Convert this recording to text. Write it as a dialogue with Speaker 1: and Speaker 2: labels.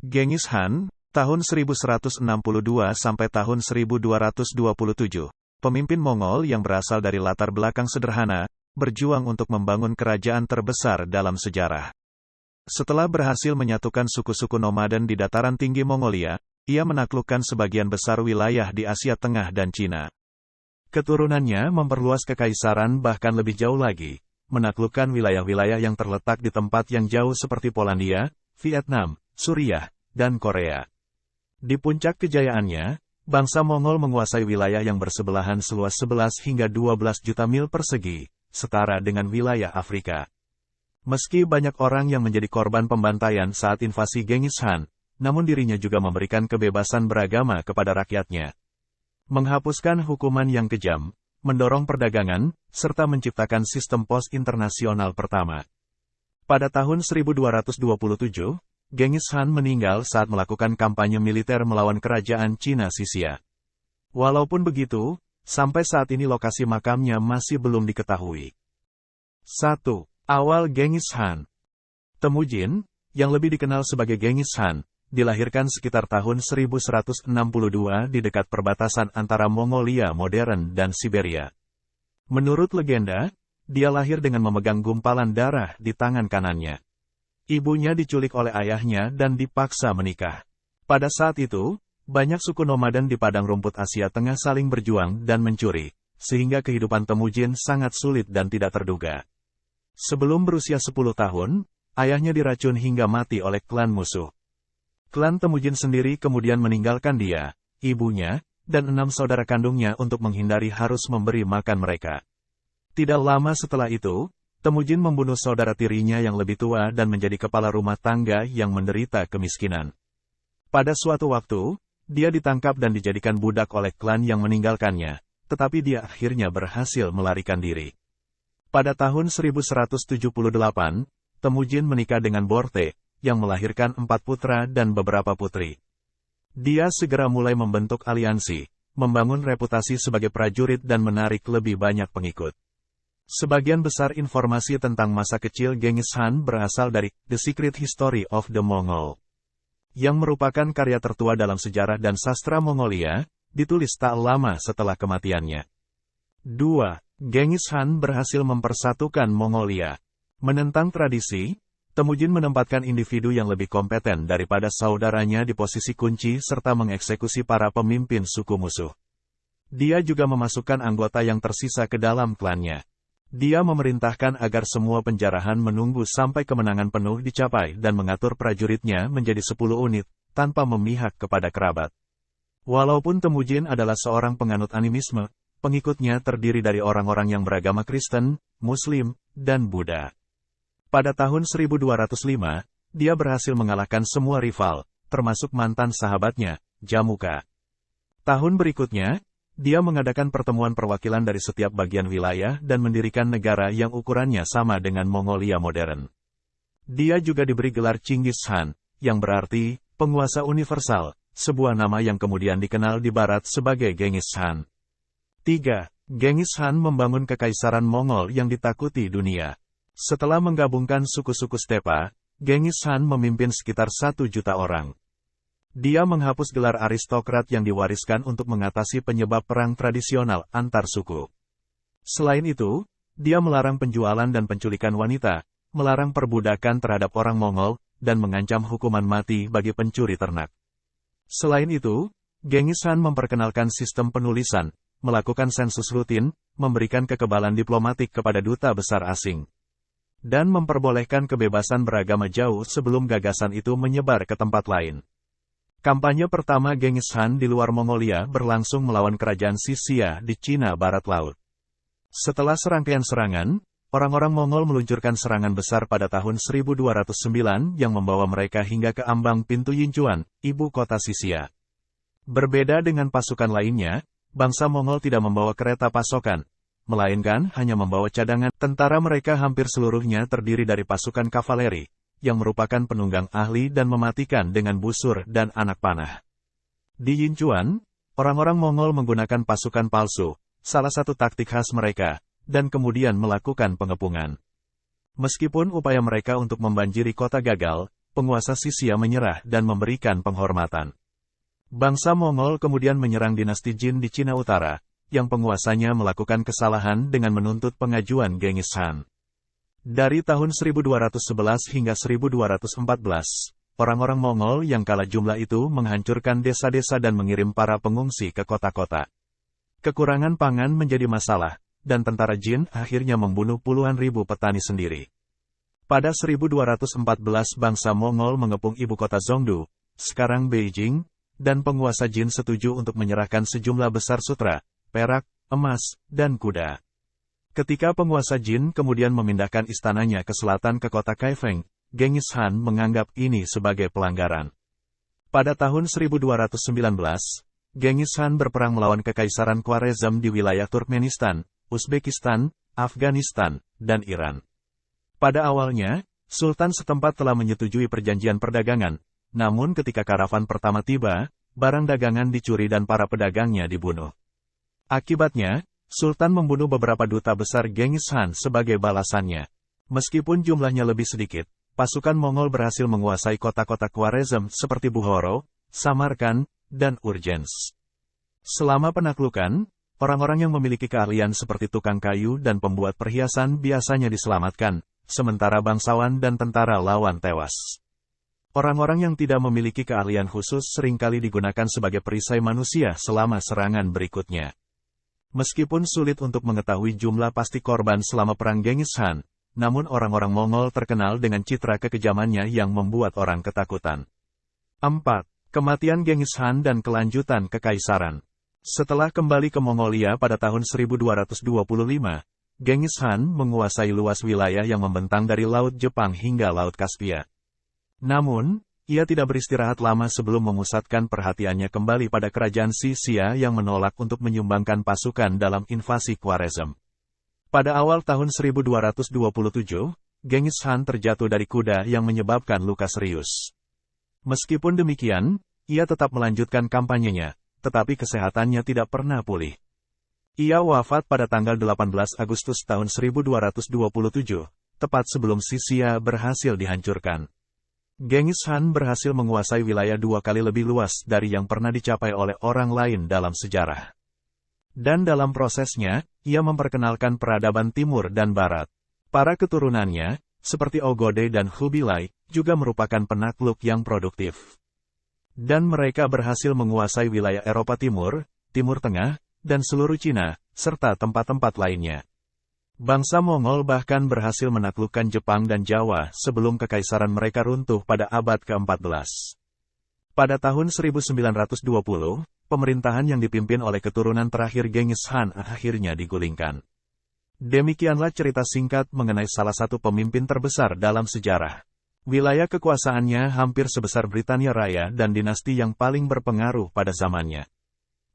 Speaker 1: Genghis Khan, tahun 1162 sampai tahun 1227. Pemimpin Mongol yang berasal dari latar belakang sederhana, berjuang untuk membangun kerajaan terbesar dalam sejarah. Setelah berhasil menyatukan suku-suku nomaden di dataran tinggi Mongolia, ia menaklukkan sebagian besar wilayah di Asia Tengah dan Cina. Keturunannya memperluas kekaisaran bahkan lebih jauh lagi, menaklukkan wilayah-wilayah yang terletak di tempat yang jauh seperti Polandia, Vietnam, Suriah, dan Korea. Di puncak kejayaannya, bangsa Mongol menguasai wilayah yang bersebelahan seluas 11 hingga 12 juta mil persegi, setara dengan wilayah Afrika. Meski banyak orang yang menjadi korban pembantaian saat invasi Genghis Khan, namun dirinya juga memberikan kebebasan beragama kepada rakyatnya. Menghapuskan hukuman yang kejam, mendorong perdagangan, serta menciptakan sistem pos internasional pertama. Pada tahun 1227, Genghis Khan meninggal saat melakukan kampanye militer melawan kerajaan Cina Sisia. Walaupun begitu, sampai saat ini lokasi makamnya masih belum diketahui. 1. Awal Genghis Khan. Temujin, yang lebih dikenal sebagai Genghis Khan, dilahirkan sekitar tahun 1162 di dekat perbatasan antara Mongolia modern dan Siberia. Menurut legenda, dia lahir dengan memegang gumpalan darah di tangan kanannya. Ibunya diculik oleh ayahnya dan dipaksa menikah. Pada saat itu, banyak suku nomaden di padang rumput Asia Tengah saling berjuang dan mencuri, sehingga kehidupan Temujin sangat sulit dan tidak terduga. Sebelum berusia 10 tahun, ayahnya diracun hingga mati oleh klan musuh. Klan Temujin sendiri kemudian meninggalkan dia, ibunya, dan 6 saudara kandungnya untuk menghindari harus memberi makan mereka. Tidak lama setelah itu, Temujin membunuh saudara tirinya yang lebih tua dan menjadi kepala rumah tangga yang menderita kemiskinan. Pada suatu waktu, dia ditangkap dan dijadikan budak oleh klan yang meninggalkannya, tetapi dia akhirnya berhasil melarikan diri. Pada tahun 1178, Temujin menikah dengan Borte, yang melahirkan 4 putra dan beberapa putri. Dia segera mulai membentuk aliansi, membangun reputasi sebagai prajurit dan menarik lebih banyak pengikut. Sebagian besar informasi tentang masa kecil Genghis Khan berasal dari The Secret History of the Mongol, yang merupakan karya tertua dalam sejarah dan sastra Mongolia, ditulis tak lama setelah kematiannya. 2. Genghis Khan berhasil mempersatukan Mongolia. Menentang tradisi, Temujin menempatkan individu yang lebih kompeten daripada saudaranya di posisi kunci serta mengeksekusi para pemimpin suku musuh. Dia juga memasukkan anggota yang tersisa ke dalam klannya. Dia memerintahkan agar semua penjarahan menunggu sampai kemenangan penuh dicapai dan mengatur prajuritnya menjadi 10 unit, tanpa memihak kepada kerabat. Walaupun Temujin adalah seorang penganut animisme, pengikutnya terdiri dari orang-orang yang beragama Kristen, Muslim, dan Buddha. Pada tahun 1205, dia berhasil mengalahkan semua rival, termasuk mantan sahabatnya, Jamuka. Tahun berikutnya, dia mengadakan pertemuan perwakilan dari setiap bagian wilayah dan mendirikan negara yang ukurannya sama dengan Mongolia modern. Dia juga diberi gelar Chinggis Khan, yang berarti penguasa universal, sebuah nama yang kemudian dikenal di barat sebagai Genghis Khan. 3. Genghis Khan membangun kekaisaran Mongol yang ditakuti dunia. Setelah menggabungkan suku-suku stepa, Genghis Khan memimpin sekitar 1 juta orang. Dia menghapus gelar aristokrat yang diwariskan untuk mengatasi penyebab perang tradisional antar suku. Selain itu, dia melarang penjualan dan penculikan wanita, melarang perbudakan terhadap orang Mongol, dan mengancam hukuman mati bagi pencuri ternak. Selain itu, Genghis Khan memperkenalkan sistem penulisan, melakukan sensus rutin, memberikan kekebalan diplomatik kepada duta besar asing, dan memperbolehkan kebebasan beragama jauh sebelum gagasan itu menyebar ke tempat lain. Kampanye pertama Genghis Khan di luar Mongolia berlangsung melawan kerajaan Sisia di Cina Barat Laut. Setelah serangkaian serangan, orang-orang Mongol meluncurkan serangan besar pada tahun 1209 yang membawa mereka hingga ke ambang pintu Yinchuan, ibu kota Sisia. Berbeda dengan pasukan lainnya, bangsa Mongol tidak membawa kereta pasokan, melainkan hanya membawa cadangan. Tentara mereka hampir seluruhnya terdiri dari pasukan kavaleri, yang merupakan penunggang ahli dan mematikan dengan busur dan anak panah. Di Yinchuan, orang-orang Mongol menggunakan pasukan palsu, salah satu taktik khas mereka, dan kemudian melakukan pengepungan. Meskipun upaya mereka untuk membanjiri kota gagal, penguasa Sisia menyerah dan memberikan penghormatan. Bangsa Mongol kemudian menyerang dinasti Jin di Cina Utara, yang penguasanya melakukan kesalahan dengan menuntut pengajuan Genghis Khan. Dari tahun 1211 hingga 1214, orang-orang Mongol yang kalah jumlah itu menghancurkan desa-desa dan mengirim para pengungsi ke kota-kota. Kekurangan pangan menjadi masalah, dan tentara Jin akhirnya membunuh puluhan ribu petani sendiri. Pada 1214 bangsa Mongol mengepung ibu kota Zhongdu, sekarang Beijing, dan penguasa Jin setuju untuk menyerahkan sejumlah besar sutra, perak, emas, dan kuda. Ketika penguasa Jin kemudian memindahkan istananya ke selatan ke kota Kaifeng, Genghis Khan menganggap ini sebagai pelanggaran. Pada tahun 1219, Genghis Khan berperang melawan Kekaisaran Khwarezm di wilayah Turkmenistan, Uzbekistan, Afghanistan, dan Iran. Pada awalnya, Sultan setempat telah menyetujui perjanjian perdagangan, namun ketika karavan pertama tiba, barang dagangan dicuri dan para pedagangnya dibunuh. Akibatnya, Sultan membunuh beberapa duta besar Genghis Khan sebagai balasannya. Meskipun jumlahnya lebih sedikit, pasukan Mongol berhasil menguasai kota-kota Khwarezm seperti Bukhara, Samarkand, dan Urgench. Selama penaklukan, orang-orang yang memiliki keahlian seperti tukang kayu dan pembuat perhiasan biasanya diselamatkan, sementara bangsawan dan tentara lawan tewas. Orang-orang yang tidak memiliki keahlian khusus seringkali digunakan sebagai perisai manusia selama serangan berikutnya. Meskipun sulit untuk mengetahui jumlah pasti korban selama perang Genghis Khan, namun orang-orang Mongol terkenal dengan citra kekejamannya yang membuat orang ketakutan. 4. Kematian Genghis Khan dan kelanjutan kekaisaran. Setelah kembali ke Mongolia pada tahun 1225, Genghis Khan menguasai luas wilayah yang membentang dari Laut Jepang hingga Laut Kaspia. Namun, ia tidak beristirahat lama sebelum memusatkan perhatiannya kembali pada kerajaan Sisia yang menolak untuk menyumbangkan pasukan dalam invasi Khwarezm. Pada awal tahun 1227, Genghis Khan terjatuh dari kuda yang menyebabkan luka serius. Meskipun demikian, ia tetap melanjutkan kampanyenya, tetapi kesehatannya tidak pernah pulih. Ia wafat pada tanggal 18 Agustus tahun 1227, tepat sebelum Sisia berhasil dihancurkan. Genghis Khan berhasil menguasai wilayah 2 kali lebih luas dari yang pernah dicapai oleh orang lain dalam sejarah. Dan dalam prosesnya, ia memperkenalkan peradaban Timur dan Barat. Para keturunannya, seperti Ogode dan Khubilai, juga merupakan penakluk yang produktif. Dan mereka berhasil menguasai wilayah Eropa Timur, Timur Tengah, dan seluruh Cina, serta tempat-tempat lainnya. Bangsa Mongol bahkan berhasil menaklukkan Jepang dan Jawa sebelum kekaisaran mereka runtuh pada abad ke-14. Pada tahun 1920, pemerintahan yang dipimpin oleh keturunan terakhir Genghis Khan akhirnya digulingkan. Demikianlah cerita singkat mengenai salah satu pemimpin terbesar dalam sejarah. Wilayah kekuasaannya hampir sebesar Britania Raya dan dinasti yang paling berpengaruh pada zamannya.